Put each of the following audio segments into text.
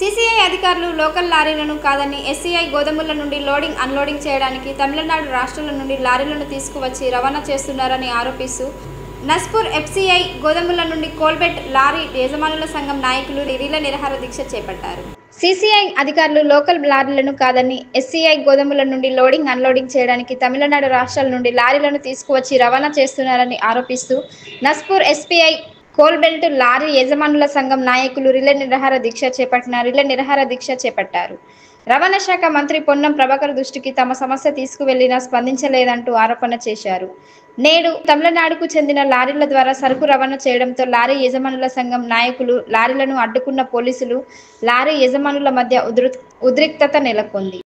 CCI అధికారులు local లారీలను కాదని SCI గోదాముల నుండి లోడింగ్ అన్లోడింగ్ చేయడానికి తమిళనాడు రాష్ట్రాల నుండి లారీలను తీసుకువచ్చి రవాణా చేస్తున్నారని ఆరోపిస్తూ నస్పూర్ ఎఫ్సీఐ గోదాముల నుండి కోల్బెట్ లారీ యజమానుల సంఘం నాయకులు రిలే నిరాహార దీక్ష చేపట్టారు. సీసీఐ అధికారులు లోకల్ లారీలను కాదని ఎస్సీఐ గోదాముల నుండి లోడింగ్ అన్లోడింగ్ చేయడానికి తమిళనాడు రాష్ట్రాల నుండి లారీలను తీసుకువచ్చి రవాణా చేస్తున్నారని ఆరోపిస్తూ నస్పూర్ ఎస్పీఐ కోల్బెల్ట్ లారీ యజమానుల సంఘం నాయకులు రిలే నిరాహార దీక్ష చేపట్టారు. రవాణా శాఖ మంత్రి పొన్నం ప్రభాకర్ దృష్టికి తమ సమస్య తీసుకువెళ్లినా స్పందించలేదంటూ ఆరోపణ చేశారు. నేడు తమిళనాడుకు చెందిన లారీల ద్వారా సరుకు రవాణా చేయడంతో లారీ యజమానుల సంఘం నాయకులు, లారీలను అడ్డుకున్న పోలీసులు, లారీ యజమానుల మధ్య ఉద్రిక్తత నెలకొంది.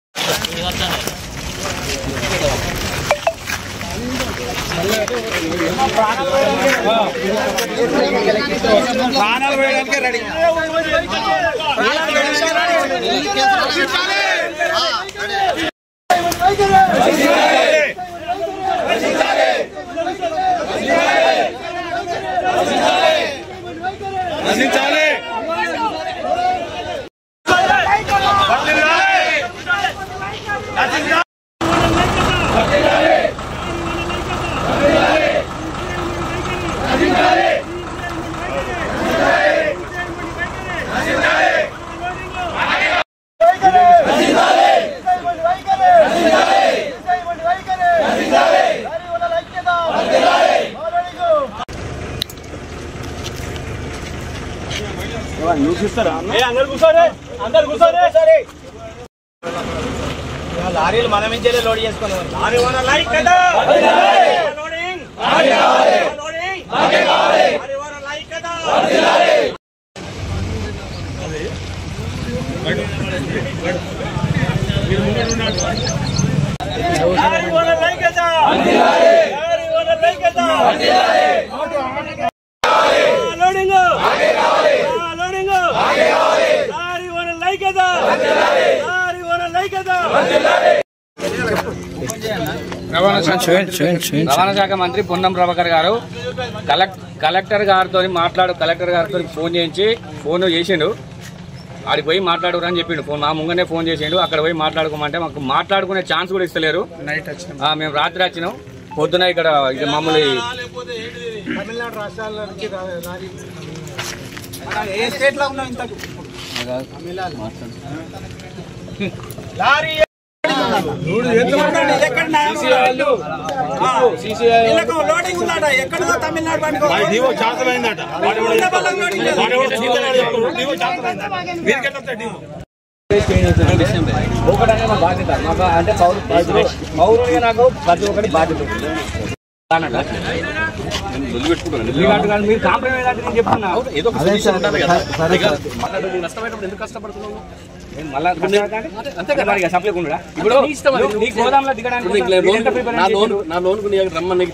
లారీలు మనం ఇంచేలే లోడ్ చేసుకున్నాం. రవాణా శాఖ మంత్రి పొన్నం ప్రభాకర్ గారు కలెక్టర్ గారితో ఫోన్ చేసిండు. ఆడికి పోయి మాట్లాడుకురా అని చెప్పిండు. మా ముంగనే ఫోన్ చేసిండు. అక్కడ పోయి మాట్లాడుకోమంటే మాకు మాట్లాడుకునే ఛాన్స్ కూడా ఇస్తలేరు. మేము రాత్రి వచ్చినాం. పొద్దున ఇక్కడ మామూలు తమిళనాడు రాష్ట్రాల నుంచి ఏ స్టేట్ లో ఉన్నాం? ఇంత లారీ లోడింగ్ ఉందట. ఎక్కడో తమిళనాడు ఒకటనే మా బాధ్యత. అంటే పౌరులుగా నాకు ప్రతి ఒక్కటి బాధ్యత. మీరు కాంప్రమైజ్ అంటే నేను చెప్తున్నా. నష్టమైనప్పుడు ఎందుకు కష్టపడుతున్నావు? సప్లైకుండా ఇప్పుడు నీకు గోదాంలో దిగడానికి నా లోన్ రమ్మని